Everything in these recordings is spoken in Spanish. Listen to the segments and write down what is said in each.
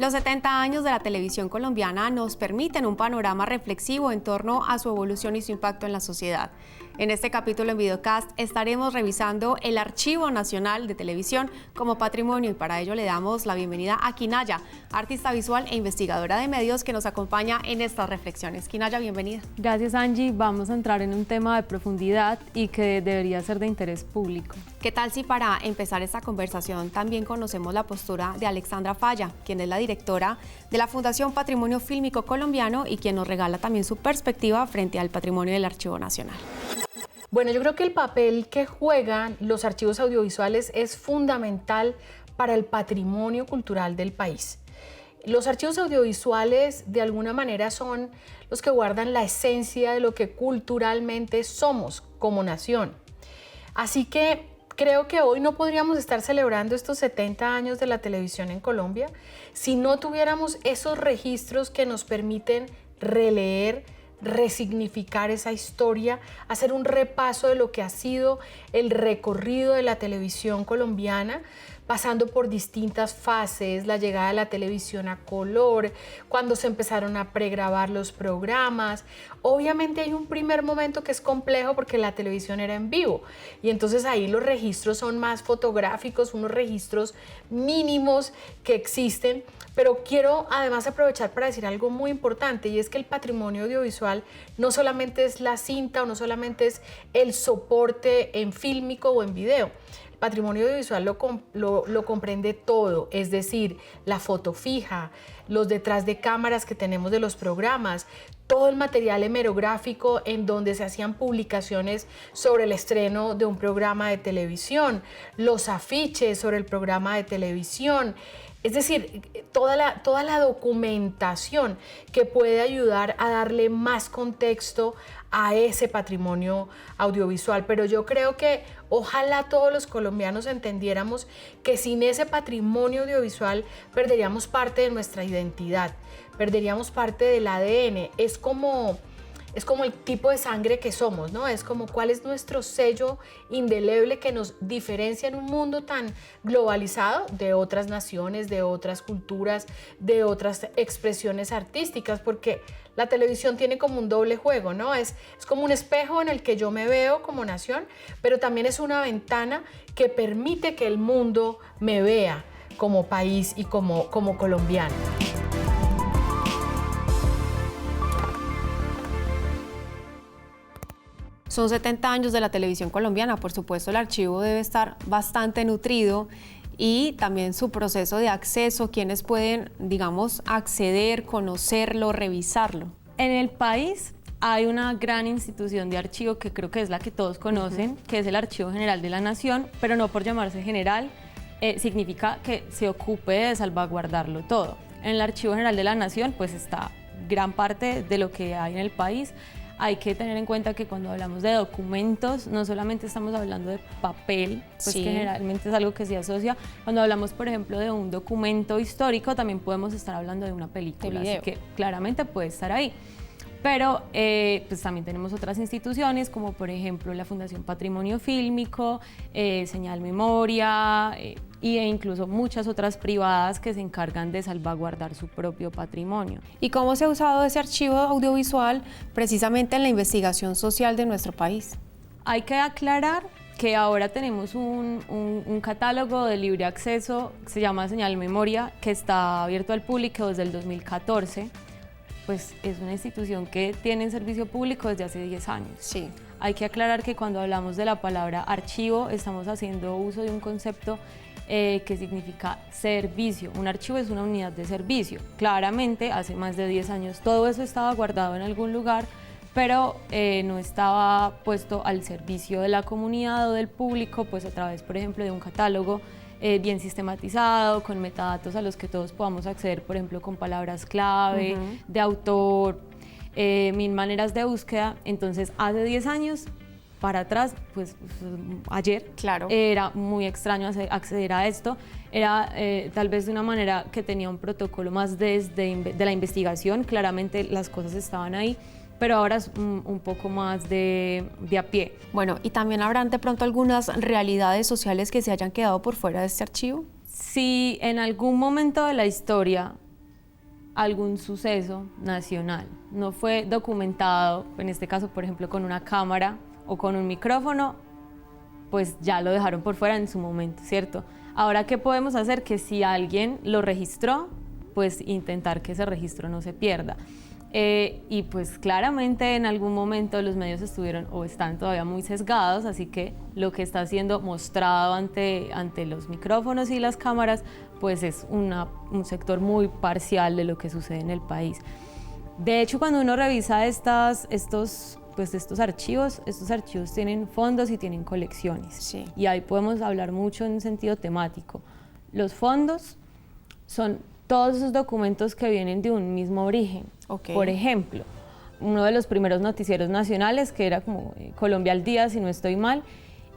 Los 70 años de la televisión colombiana nos permiten un panorama reflexivo en torno a su evolución y su impacto en la sociedad. En este capítulo en Videocast estaremos revisando el Archivo Nacional de Televisión como patrimonio y para ello le damos la bienvenida a Quinaya, artista visual e investigadora de medios que nos acompaña en estas reflexiones. Quinaya, bienvenida. Gracias, Angie. Vamos a entrar en un tema de profundidad y que debería ser de interés público. ¿Qué tal si para empezar esta conversación también conocemos la postura de Alexandra Falla, quien es la directora de la Fundación Patrimonio Fílmico Colombiano y quien nos regala también su perspectiva frente al patrimonio del Archivo Nacional? Bueno, yo creo que el papel que juegan los archivos audiovisuales es fundamental para el patrimonio cultural del país. Los archivos audiovisuales de alguna manera son los que guardan la esencia de lo que culturalmente somos como nación. Así que creo que hoy no podríamos estar celebrando estos 70 años de la televisión en Colombia si no tuviéramos esos registros que nos permiten releer, resignificar esa historia, hacer un repaso de lo que ha sido el recorrido de la televisión colombiana, pasando por distintas fases, la llegada de la televisión a color, cuando se empezaron a pregrabar los programas. Obviamente hay un primer momento que es complejo porque la televisión era en vivo y entonces ahí los registros son más fotográficos, unos registros mínimos que existen, pero quiero además aprovechar para decir algo muy importante y es que el patrimonio audiovisual no solamente es la cinta o no solamente es el soporte en fílmico o en video. Patrimonio audiovisual lo comprende todo, es decir, la foto fija, los detrás de cámaras que tenemos de los programas, todo el material hemerográfico en donde se hacían publicaciones sobre el estreno de un programa de televisión, los afiches sobre el programa de televisión, es decir, toda la documentación que puede ayudar a darle más contexto a ese patrimonio audiovisual. Pero yo creo que ojalá todos los colombianos entendiéramos que sin ese patrimonio audiovisual perderíamos parte de nuestra identidad, perderíamos parte del ADN. Es como el tipo de sangre que somos, ¿no? Es como cuál es nuestro sello indeleble que nos diferencia en un mundo tan globalizado de otras naciones, de otras culturas, de otras expresiones artísticas, porque la televisión tiene como un doble juego, ¿no? Es como un espejo en el que yo me veo como nación, pero también es una ventana que permite que el mundo me vea como país y como colombiano. Son 70 años de la televisión colombiana, por supuesto el archivo debe estar bastante nutrido y también su proceso de acceso, quienes pueden, digamos, acceder, conocerlo, revisarlo. En el país hay una gran institución de archivo que creo que es la que todos conocen, que es el Archivo General de la Nación, pero no por llamarse general, significa que se ocupe de salvaguardarlo todo. En el Archivo General de la Nación pues está gran parte de lo que hay en el país. Hay que tener en cuenta que cuando hablamos de documentos, no solamente estamos hablando de papel, pues sí, que generalmente es algo que se asocia. Cuando hablamos, por ejemplo, de un documento histórico, también podemos estar hablando de una película, así que claramente puede estar ahí. Pero pues también tenemos otras instituciones, como por ejemplo la Fundación Patrimonio Fílmico, Señal Memoria, e incluso muchas otras privadas que se encargan de salvaguardar su propio patrimonio. ¿Y cómo se ha usado ese archivo audiovisual precisamente en la investigación social de nuestro país? Hay que aclarar que ahora tenemos un catálogo de libre acceso, se llama Señal Memoria, que está abierto al público desde el 2014. Pues es una institución que tiene en servicio público desde hace 10 años. Sí. Hay que aclarar que cuando hablamos de la palabra archivo, estamos haciendo uso de un concepto que significa servicio. Un archivo es una unidad de servicio. Claramente, hace más de 10 años todo eso estaba guardado en algún lugar, pero no estaba puesto al servicio de la comunidad o del público, pues a través, por ejemplo, de un catálogo bien sistematizado, con metadatos a los que todos podamos acceder, por ejemplo, con palabras clave, de autor, mil maneras de búsqueda. Entonces, hace 10 años para atrás, pues ayer, claro, era muy extraño acceder a esto. Era tal vez de una manera que tenía un protocolo más de la investigación, claramente las cosas estaban ahí, pero ahora es un poco más de a pie. Bueno, ¿y también habrán de pronto algunas realidades sociales que se hayan quedado por fuera de este archivo? Si en algún momento de la historia algún suceso nacional, no fue documentado, en este caso, por ejemplo, con una cámara o con un micrófono, pues ya lo dejaron por fuera en su momento, ¿cierto? Ahora, ¿qué podemos hacer? Que si alguien lo registró, pues intentar que ese registro no se pierda. Y pues claramente en algún momento los medios estuvieron o están todavía muy sesgados, así que lo que está siendo mostrado ante los micrófonos y las cámaras, pues es un sector muy parcial de lo que sucede en el país. De hecho, cuando uno revisa estos archivos tienen fondos y tienen colecciones. Sí. Y ahí podemos hablar mucho en un sentido temático. Los fondos son todos esos documentos que vienen de un mismo origen. Okay. Por ejemplo, uno de los primeros noticieros nacionales, que era como Colombia al Día, si no estoy mal,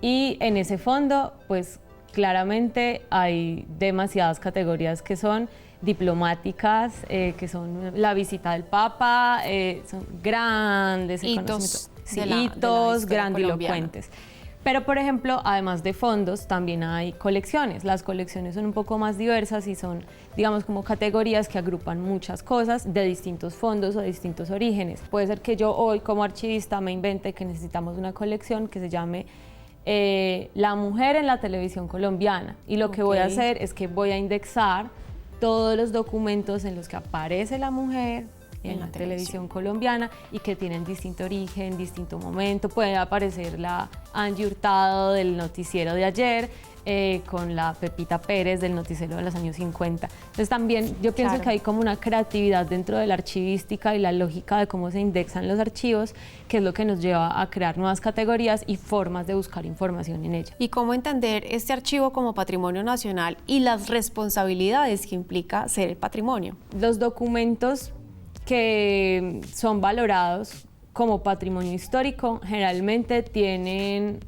y en ese fondo, pues claramente hay demasiadas categorías que son diplomáticas, que son la visita del Papa, son grandes hitos, hitos grandilocuentes. Pero, por ejemplo, además de fondos, también hay colecciones. Las colecciones son un poco más diversas y son, digamos, como categorías que agrupan muchas cosas de distintos fondos o de distintos orígenes. Puede ser que yo hoy, como archivista, me invente que necesitamos una colección que se llame La mujer en la televisión colombiana. Y lo que voy a hacer es que voy a indexar todos los documentos en los que aparece la mujer en la televisión colombiana y que tienen distinto origen, distinto momento. Puede aparecer la Angie Hurtado del noticiero de ayer con la Pepita Pérez del noticiero de los años 50. Entonces también yo pienso que hay como una creatividad dentro de la archivística y la lógica de cómo se indexan los archivos, que es lo que nos lleva a crear nuevas categorías y formas de buscar información en ella. ¿Y cómo entender este archivo como patrimonio nacional y las responsabilidades que implica ser el patrimonio? Los documentos que son valorados como patrimonio histórico generalmente tienen,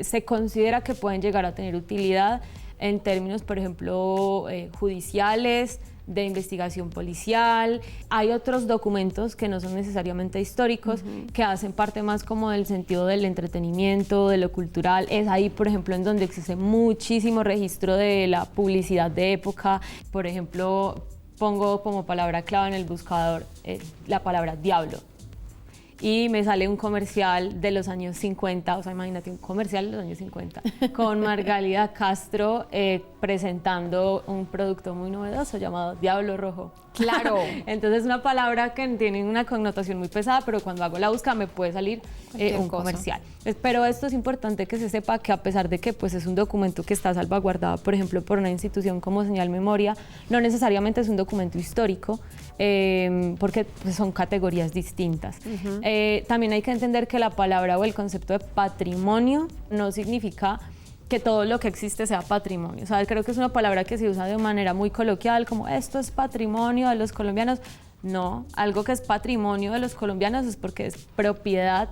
se considera que pueden llegar a tener utilidad en términos, por ejemplo, judiciales, de investigación policial. Hay otros documentos que no son necesariamente históricos, que hacen parte más como del sentido del entretenimiento, de lo cultural. Es ahí, por ejemplo, en donde existe muchísimo registro de la publicidad de época. Por ejemplo, pongo como palabra clave en el buscador la palabra diablo y me sale un comercial de los años 50, o sea, imagínate un comercial de los años 50 con Margalida Castro presentando un producto muy novedoso llamado Diablo Rojo. Claro. Entonces es una palabra que tiene una connotación muy pesada, pero cuando hago la búsqueda me puede salir un comercial. Pero esto es importante que se sepa que a pesar de que pues, es un documento que está salvaguardado, por ejemplo, por una institución como Señal Memoria, no necesariamente es un documento histórico, porque pues, son categorías distintas. También hay que entender que la palabra o el concepto de patrimonio no significa que todo lo que existe sea patrimonio. O sea, creo que es una palabra que se usa de manera muy coloquial, como esto es patrimonio de los colombianos. No, algo que es patrimonio de los colombianos es porque es propiedad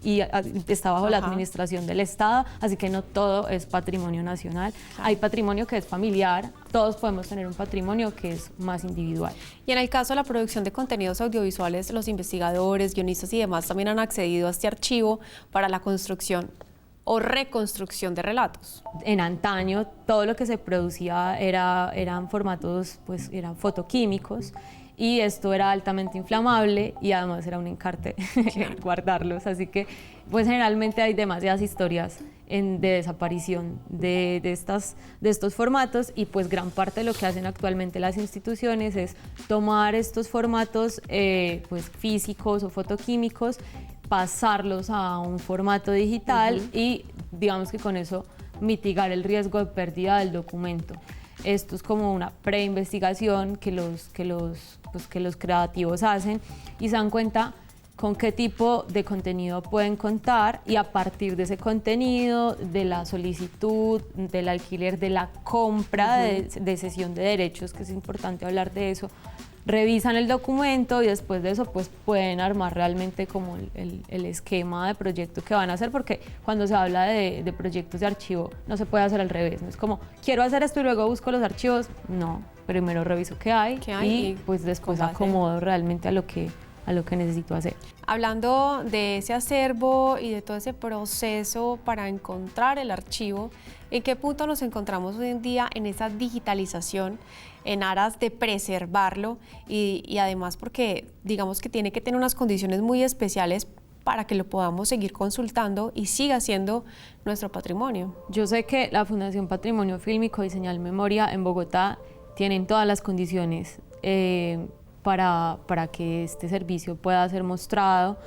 y está bajo la administración del Estado, así que no todo es patrimonio nacional. Hay patrimonio que es familiar, todos podemos tener un patrimonio que es más individual. Y en el caso de la producción de contenidos audiovisuales, los investigadores, guionistas y demás también han accedido a este archivo para la construcción o reconstrucción de relatos. En antaño, todo lo que se producía eran formatos, pues eran fotoquímicos, y esto era altamente inflamable y además era un encarte guardarlos, así que pues generalmente hay demasiadas historias de desaparición de estos formatos, y pues gran parte de lo que hacen actualmente las instituciones es tomar estos formatos pues físicos o fotoquímicos, pasarlos a un formato digital y digamos que con eso mitigar el riesgo de pérdida del documento. Esto es como una preinvestigación que los creativos hacen y se dan cuenta con qué tipo de contenido pueden contar, y a partir de ese contenido, de la solicitud, del alquiler, de la compra de cesión de derechos, que es importante hablar de eso, revisan el documento y después de eso pues pueden armar realmente como el esquema de proyecto que van a hacer, porque cuando se habla de proyectos de archivo no se puede hacer al revés, no es como quiero hacer esto y luego busco los archivos, no, primero reviso qué hay y pues después acomodo realmente a lo que a lo que necesito hacer. Hablando de ese acervo y de todo ese proceso para encontrar el archivo, ¿en qué punto nos encontramos hoy en día en esa digitalización en aras de preservarlo y además porque digamos que tiene que tener unas condiciones muy especiales para que lo podamos seguir consultando y siga siendo nuestro patrimonio? Yo sé que la Fundación Patrimonio Fílmico y Señal Memoria en Bogotá tienen todas las condiciones para que este servicio pueda ser mostrado.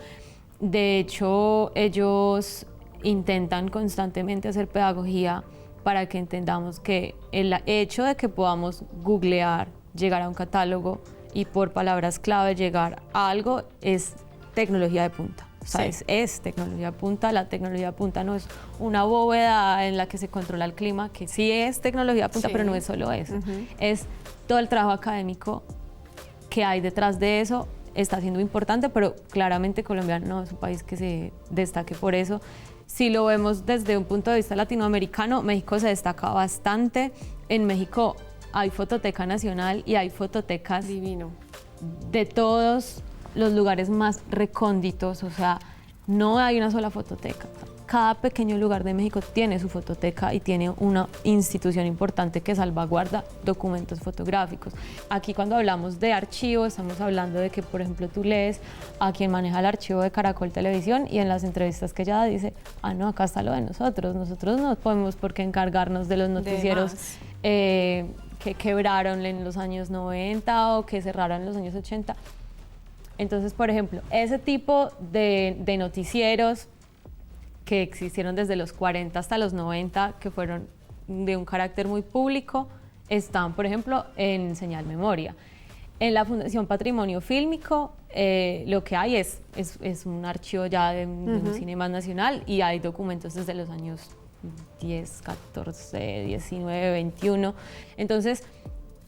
De hecho, ellos intentan constantemente hacer pedagogía para que entendamos que el hecho de que podamos googlear, llegar a un catálogo y por palabras clave llegar a algo es tecnología de punta. O sea, sí, es tecnología punta. La tecnología punta no es una bóveda en la que se controla el clima, que sí es tecnología punta, sí, pero no es solo eso. Es todo el trabajo académico que hay detrás de eso, está siendo importante, pero claramente Colombia no es un país que se destaque por eso. Si lo vemos desde un punto de vista latinoamericano, México se destaca bastante. En México hay Fototeca Nacional y hay fototecas divino de todos los lugares más recónditos, o sea, no hay una sola fototeca. Cada pequeño lugar de México tiene su fototeca y tiene una institución importante que salvaguarda documentos fotográficos. Aquí cuando hablamos de archivo, estamos hablando de que, por ejemplo, tú lees a quien maneja el archivo de Caracol Televisión y en las entrevistas que ella dice, no, acá está lo de nosotros no podemos por qué encargarnos de los noticieros que quebraron en los años 90 o que cerraron en los años 80. Entonces, por ejemplo, ese tipo de noticieros que existieron desde los 40 hasta los 90, que fueron de un carácter muy público, están, por ejemplo, en Señal Memoria. En la Fundación Patrimonio Fílmico, lo que hay es un archivo ya de un cine más nacional y hay documentos desde los años 10, 14, 19, 21. Entonces,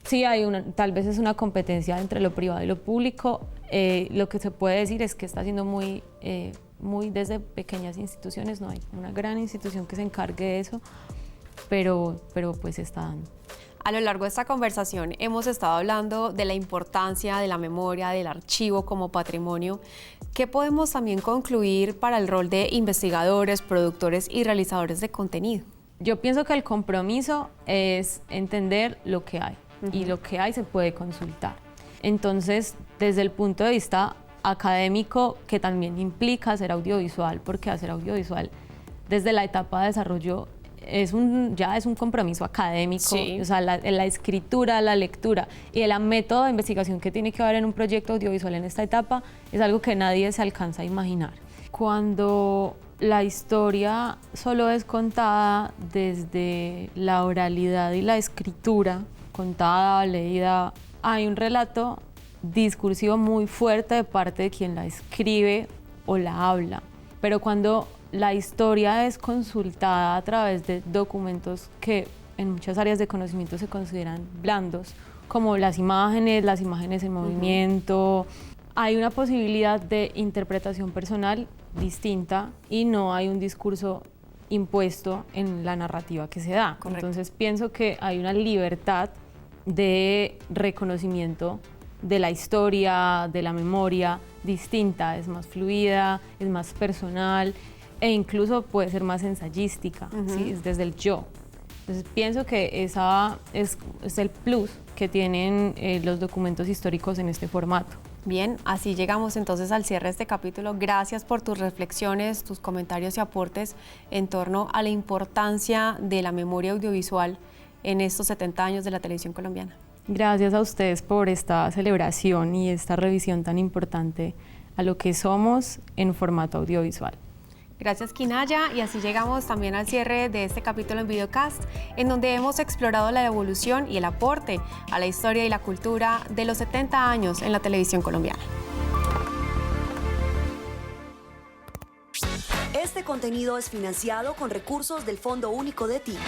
sí hay tal vez es una competencia entre lo privado y lo público. Lo que se puede decir es que está siendo muy desde pequeñas instituciones, no hay una gran institución que se encargue de eso, pero pues está dando. A lo largo de esta conversación hemos estado hablando de la importancia de la memoria, del archivo como patrimonio. ¿Qué podemos también concluir para el rol de investigadores, productores y realizadores de contenido? Yo pienso que el compromiso es entender lo que hay y lo que hay se puede consultar. Entonces, desde el punto de vista académico, que también implica hacer audiovisual, porque hacer audiovisual desde la etapa de desarrollo ya es un compromiso académico, sí. O sea, la escritura, la lectura y el método de investigación que tiene que haber en un proyecto audiovisual en esta etapa es algo que nadie se alcanza a imaginar. Cuando la historia solo es contada desde la oralidad y la escritura, contada, leída, hay un relato discursivo muy fuerte de parte de quien la escribe o la habla, pero cuando la historia es consultada a través de documentos que en muchas áreas de conocimiento se consideran blandos, como las imágenes en movimiento, hay una posibilidad de interpretación personal distinta y no hay un discurso impuesto en la narrativa que se da. Correcto. Entonces pienso que hay una libertad de reconocimiento de la historia, de la memoria distinta, es más fluida, es más personal e incluso puede ser más ensayística, ¿sí? Es desde el yo. Entonces pienso que esa es el plus que tienen los documentos históricos en este formato. Bien, así llegamos entonces al cierre de este capítulo. Gracias por tus reflexiones, tus comentarios y aportes en torno a la importancia de la memoria audiovisual en estos 70 años de la televisión colombiana. Gracias a ustedes por esta celebración y esta revisión tan importante a lo que somos en formato audiovisual. Gracias, Quinaya, y así llegamos también al cierre de este capítulo en Videocast, en donde hemos explorado la evolución y el aporte a la historia y la cultura de los 70 años en la televisión colombiana. Este contenido es financiado con recursos del Fondo Único de TIC.